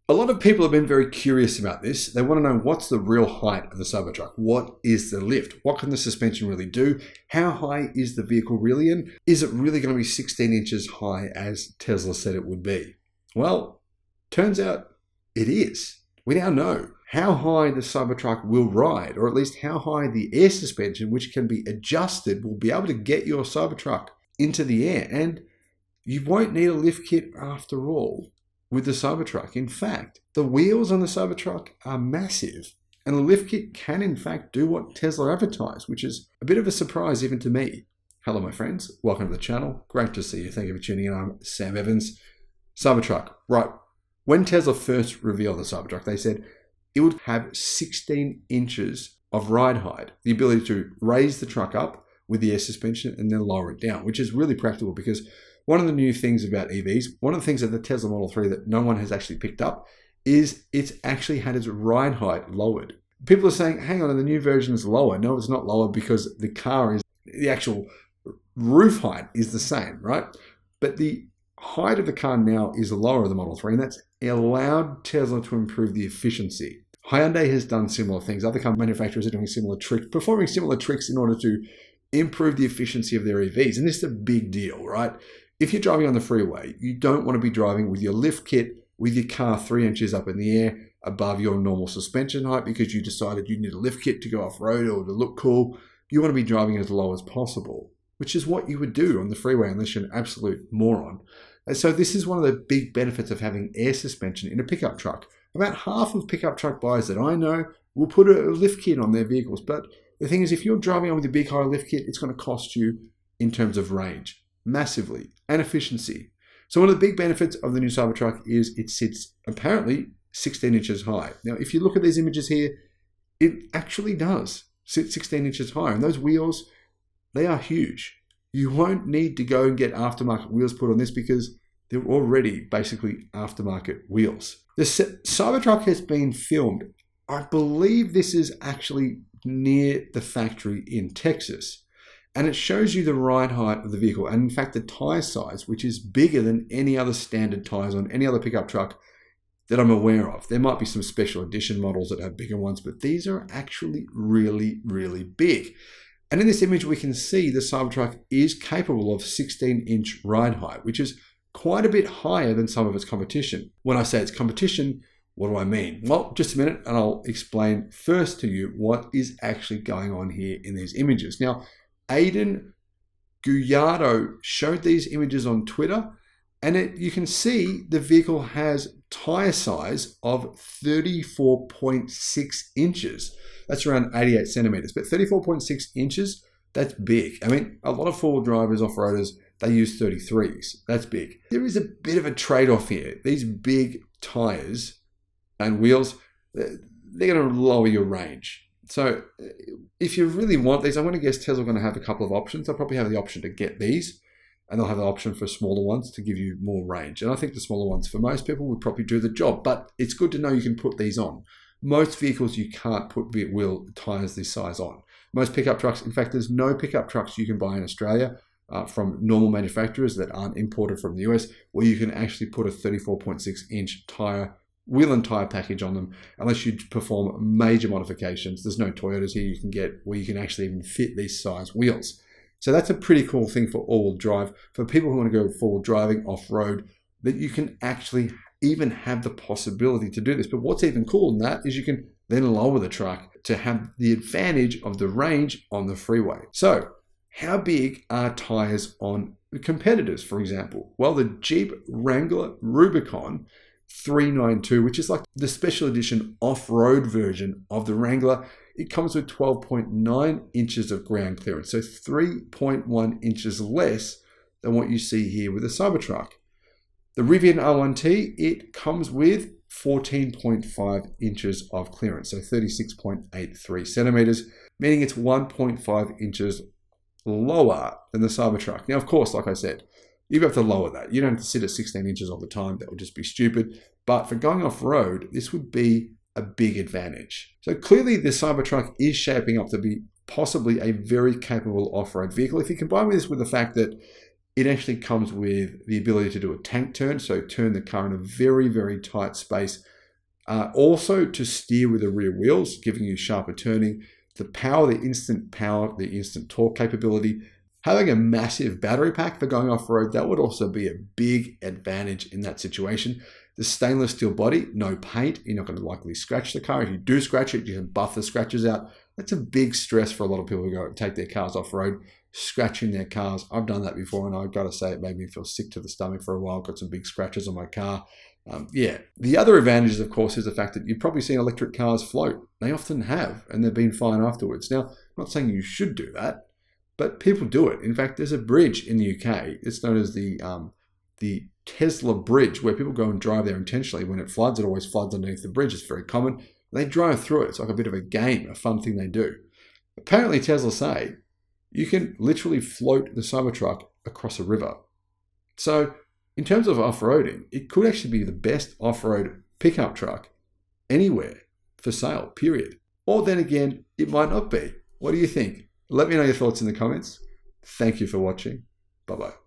A lot of people have been very curious about this. They want to know what's the real height of the Cybertruck? What is the lift? What can the suspension really do? How high is the vehicle really in? Is it really going to be 16 inches high as Tesla said it would be? Well, turns out it is. We now know how high the Cybertruck will ride, or at least how high the air suspension, which can be adjusted, will be able to get your Cybertruck into the air. And you won't need a lift kit after all with the Cybertruck. In fact, the wheels on the Cybertruck are massive, and the lift kit can in fact do what Tesla advertised, which is a bit of a surprise even to me. Hello my friends, welcome to the channel. Great to see you. Thank you for tuning in. I'm Sam Evans. Cybertruck. Right, when Tesla first revealed the Cybertruck, they said it would have 16 inches of ride height, the ability to raise the truck up with the air suspension and then lower it down, which is really practical because one of the new things about EVs, one of the things of the Tesla Model 3 that no one has actually picked up is it's actually had its ride height lowered. People are saying, hang on, the new version is lower. No, it's not lower because the actual roof height is the same, right? But the height of the car now is lower of the Model 3, and that's allowed Tesla to improve the efficiency. Hyundai has done similar things. Other car manufacturers are doing similar tricks, performing similar tricks in order to improve the efficiency of their EVs. And this is a big deal, right? If you're driving on the freeway, you don't want to be driving with your lift kit with your car 3 inches up in the air above your normal suspension height because you decided you need a lift kit to go off-road or to look cool. You want to be driving as low as possible, which is what you would do on the freeway unless you're an absolute moron. And so this is one of the big benefits of having air suspension in a pickup truck. About half of pickup truck buyers that I know will put a lift kit on their vehicles. But the thing is, if you're driving on with a big high lift kit, it's going to cost you in terms of range massively and efficiency. So one of the big benefits of the new Cybertruck is it sits apparently 16 inches high. Now, if you look at these images here, it actually does sit 16 inches high. And those wheels, they are huge. You won't need to go and get aftermarket wheels put on this because they're already basically aftermarket wheels. The Cybertruck has been filmed. I believe this is actually near the factory in Texas. And it shows you the ride height of the vehicle. And in fact, the tire size, which is bigger than any other standard tires on any other pickup truck that I'm aware of. There might be some special edition models that have bigger ones, but these are actually really, really big. And in this image, we can see the Cybertruck is capable of 16-inch ride height, which is quite a bit higher than some of its competition. When I say it's competition, what do I mean? Well, just a minute, and I'll explain first to you what is actually going on here in these images. Now, Aiden Guyardo showed these images on Twitter, and you can see the vehicle has tire size of 34.6 inches. That's around 88 centimeters, but 34.6 inches, that's big. I mean, a lot of four-wheel drivers, off-roaders, they use 33s. That's big. There is a bit of a trade-off here. These big tires and wheels, they're going to lower your range. So if you really want these, I'm going to guess Tesla are going to have a couple of options. They'll probably have the option to get these, and they'll have the option for smaller ones to give you more range. And I think the smaller ones for most people would probably do the job, but it's good to know you can put these on. Most vehicles you can't put wheel tires this size on. Most pickup trucks, in fact, there's no pickup trucks you can buy in Australia from normal manufacturers that aren't imported from the US where you can actually put a 34.6-inch wheel and tire package on them unless you perform major modifications. There's no Toyotas here you can get where you can actually even fit these size wheels. So that's a pretty cool thing for all-wheel drive. For people who want to go forward driving off-road, that you can actually even have the possibility to do this. But what's even cooler than that is you can then lower the truck to have the advantage of the range on the freeway. So how big are tires on competitors, for example? Well, the Jeep Wrangler Rubicon 392, which is like the special edition off-road version of the Wrangler, it comes with 12.9 inches of ground clearance, so 3.1 inches less than what you see here with the Cybertruck. The Rivian R1T, it comes with 14.5 inches of clearance, so 36.83 centimeters, meaning it's 1.5 inches lower than the Cybertruck. Now, of course, like I said, you have to lower that. You don't have to sit at 16 inches all the time. That would just be stupid. But for going off-road, this would be a big advantage. So clearly the Cybertruck is shaping up to be possibly a very capable off-road vehicle. If you combine this with the fact that it actually comes with the ability to do a tank turn, so turn the car in a very, very tight space Also to steer with the rear wheels, giving you sharper turning, the power, the instant torque capability. Having a massive battery pack for going off-road, that would also be a big advantage in that situation. The stainless steel body, no paint, you're not going to likely scratch the car. If you do scratch it, you can buff the scratches out. That's a big stress for a lot of people who go take their cars off-road, scratching their cars. I've done that before, and I've got to say it made me feel sick to the stomach for a while. Got some big scratches on my car. The other advantages, of course, is the fact that you've probably seen electric cars float. They often have, and they've been fine afterwards. Now, I'm not saying you should do that, but people do it. In fact, there's a bridge in the UK. It's known as the Tesla Bridge, where people go and drive there intentionally. When it floods, it always floods underneath the bridge. It's very common. They drive through it. It's like a bit of a game, a fun thing they do. Apparently, Tesla say you can literally float the Cybertruck across a river. So, in terms of off-roading, it could actually be the best off-road pickup truck anywhere for sale, period. Or then again, it might not be. What do you think? Let me know your thoughts in the comments. Thank you for watching. Bye-bye.